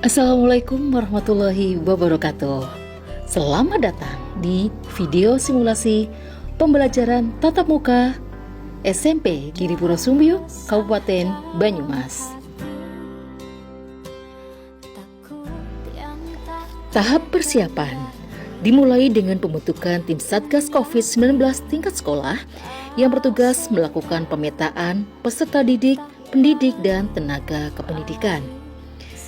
Assalamualaikum warahmatullahi wabarakatuh. Selamat datang di video simulasi pembelajaran tatap muka SMP Giripura Sumbio, Kabupaten Banyumas. Tahap persiapan dimulai dengan pembentukan tim Satgas COVID-19 tingkat sekolah yang bertugas melakukan pemetaan peserta didik, pendidik, dan tenaga kependidikan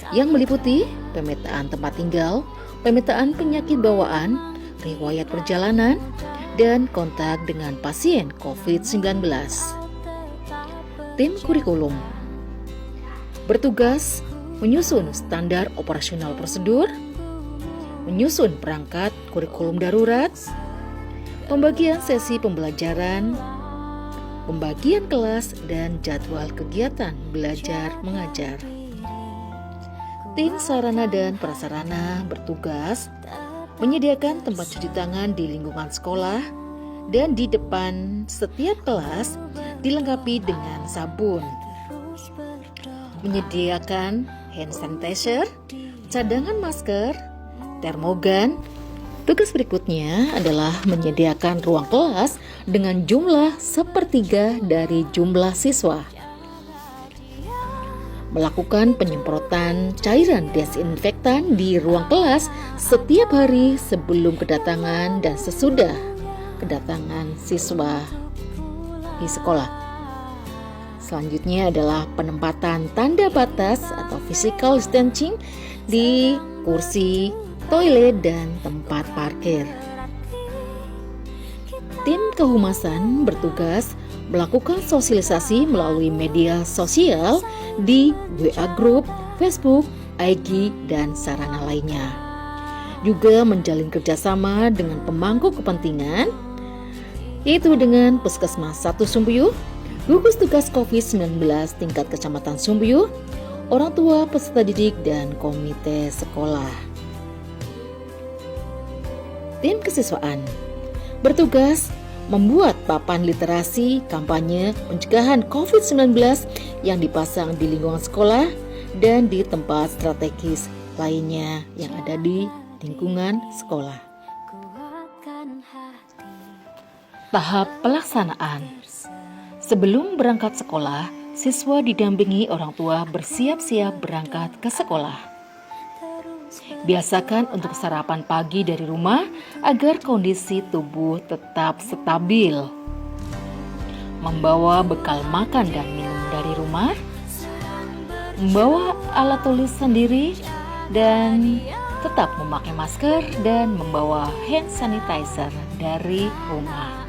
yang meliputi pemetaan tempat tinggal, pemetaan penyakit bawaan, riwayat perjalanan, dan kontak dengan pasien COVID-19. Tim kurikulum bertugas menyusun standar operasional prosedur, menyusun perangkat kurikulum darurat, pembagian sesi pembelajaran, pembagian kelas, dan jadwal kegiatan belajar mengajar. Tim sarana dan prasarana bertugas menyediakan tempat cuci tangan di lingkungan sekolah dan di depan setiap kelas dilengkapi dengan sabun. Menyediakan hand sanitizer, cadangan masker, termogan. Tugas berikutnya adalah menyediakan ruang kelas dengan jumlah sepertiga dari jumlah siswa. Melakukan penyemprotan cairan desinfektan di ruang kelas setiap hari sebelum kedatangan dan sesudah kedatangan siswa di sekolah. Selanjutnya adalah penempatan tanda batas atau physical distancing di kursi, toilet, dan tempat parkir. Tim kehumasan bertugas melakukan sosialisasi melalui media sosial di WA Group, Facebook, IG, dan sarana lainnya. Juga menjalin kerjasama dengan pemangku kepentingan, yaitu dengan Puskesmas 1 Sumbio, gugus tugas COVID-19 tingkat Kecamatan Sumbio, orang tua peserta didik, dan komite sekolah. Tim kesiswaan bertugas membuat papan literasi kampanye pencegahan COVID-19 yang dipasang di lingkungan sekolah dan di tempat strategis lainnya yang ada di lingkungan sekolah. Tahap pelaksanaan. Sebelum berangkat sekolah, siswa didampingi orang tua bersiap-siap berangkat ke sekolah. Biasakan untuk sarapan pagi dari rumah agar kondisi tubuh tetap stabil. Membawa bekal makan dan minum dari rumah, membawa alat tulis sendiri, dan tetap memakai masker dan membawa hand sanitizer dari rumah.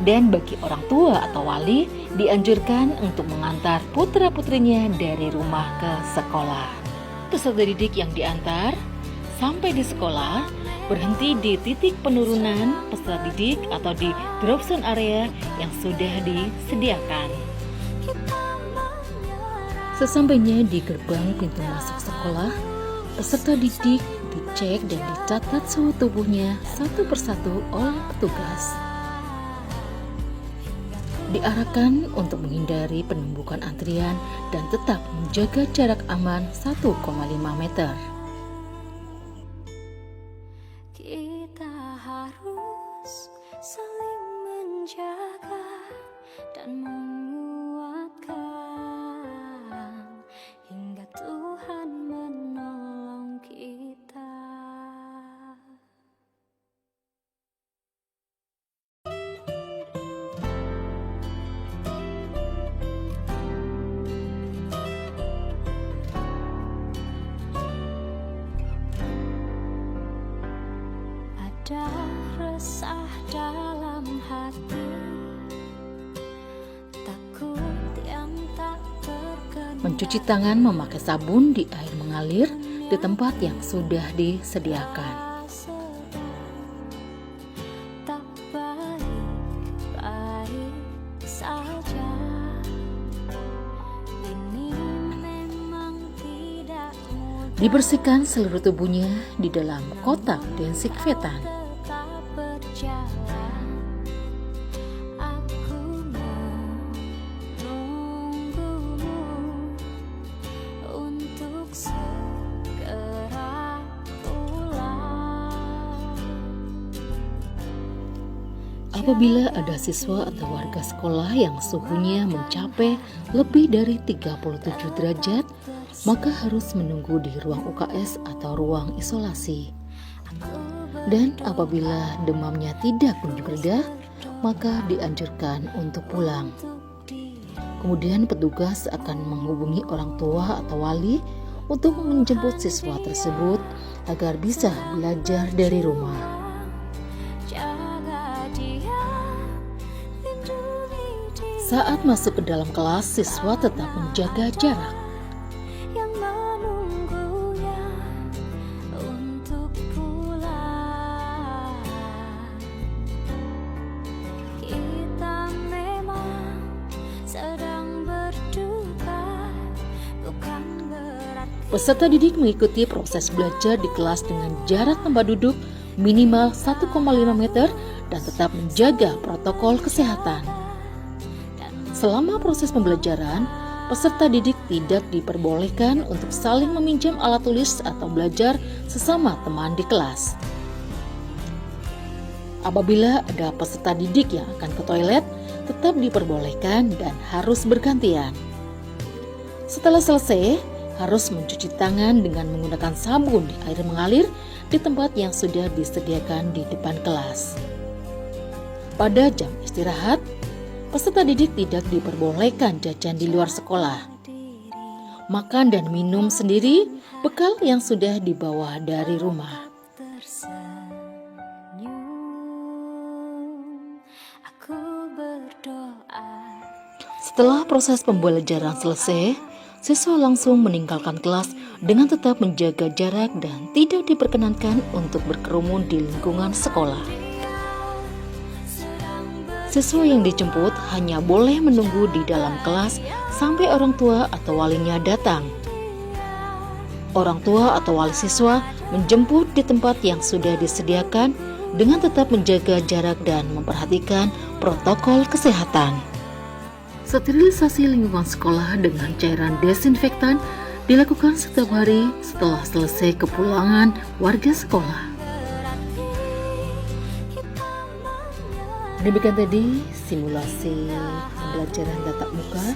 Dan bagi orang tua atau wali dianjurkan untuk mengantar putra-putrinya dari rumah ke sekolah. Peserta didik yang diantar sampai di sekolah berhenti di titik penurunan peserta didik atau di drop zone area yang sudah disediakan. Sesampainya di gerbang pintu masuk sekolah, peserta didik dicek dan dicatat suhu tubuhnya satu persatu oleh petugas. Diarahkan untuk menghindari penumpukan antrian dan tetap menjaga jarak aman 1,5 meter. Kita harus saling menjaga dan menguatkan hingga Tuhan menolong kita. Ada resah dalam hati, takut yang tak terkendali. Mencuci tangan memakai sabun di air mengalir di tempat yang sudah disediakan. Tak baik-baik saja. Ini memang tidak mudah. Dibersihkan seluruh tubuhnya di dalam kotak desinfektan. Tetap berjalan. Aku menunggumu untuk segera Apabila ada siswa atau warga sekolah yang suhunya mencapai lebih dari 37 derajat, maka harus menunggu di ruang UKS atau ruang isolasi. Dan apabila demamnya tidak kunjung reda, maka dianjurkan untuk pulang. Kemudian petugas akan menghubungi orang tua atau wali untuk menjemput siswa tersebut agar bisa belajar dari rumah. Saat masuk ke dalam kelas, siswa tetap menjaga jarak. Yang menunggunya untuk pulang. Kita memang sedang berduka, bukan berarti Peserta didik mengikuti proses belajar di kelas dengan jarak tempat duduk minimal 1,5 meter dan tetap menjaga protokol kesehatan. Selama proses pembelajaran, peserta didik tidak diperbolehkan untuk saling meminjam alat tulis atau belajar sesama teman di kelas. Apabila ada peserta didik yang akan ke toilet, tetap diperbolehkan dan harus bergantian. Setelah selesai, harus mencuci tangan dengan menggunakan sabun di air mengalir di tempat yang sudah disediakan di depan kelas. Pada jam istirahat, peserta didik tidak diperbolehkan jajan di luar sekolah. Makan dan minum sendiri bekal yang sudah dibawa dari rumah. tersenyum. Aku berdoa. Setelah proses pembelajaran selesai, siswa langsung meninggalkan kelas dengan tetap menjaga jarak dan tidak diperkenankan untuk berkerumun di lingkungan sekolah. Siswa yang dijemput hanya boleh menunggu di dalam kelas sampai orang tua atau walinya datang. Orang tua atau wali siswa menjemput di tempat yang sudah disediakan dengan tetap menjaga jarak dan memperhatikan protokol kesehatan. Sterilisasi lingkungan sekolah dengan cairan desinfektan dilakukan setiap hari setelah selesai kepulangan warga sekolah. Demikian tadi simulasi pembelajaran tatap muka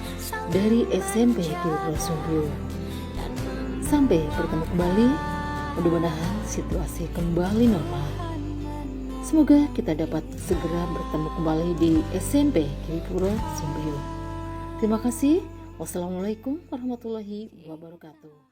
dari SMP Gilbert Sumbio. Sampai bertemu kembali, mudah-mudahan situasi kembali normal. Semoga kita dapat segera bertemu kembali di SMP Gilbert Sumbio. Terima kasih. Wassalamualaikum warahmatullahi wabarakatuh.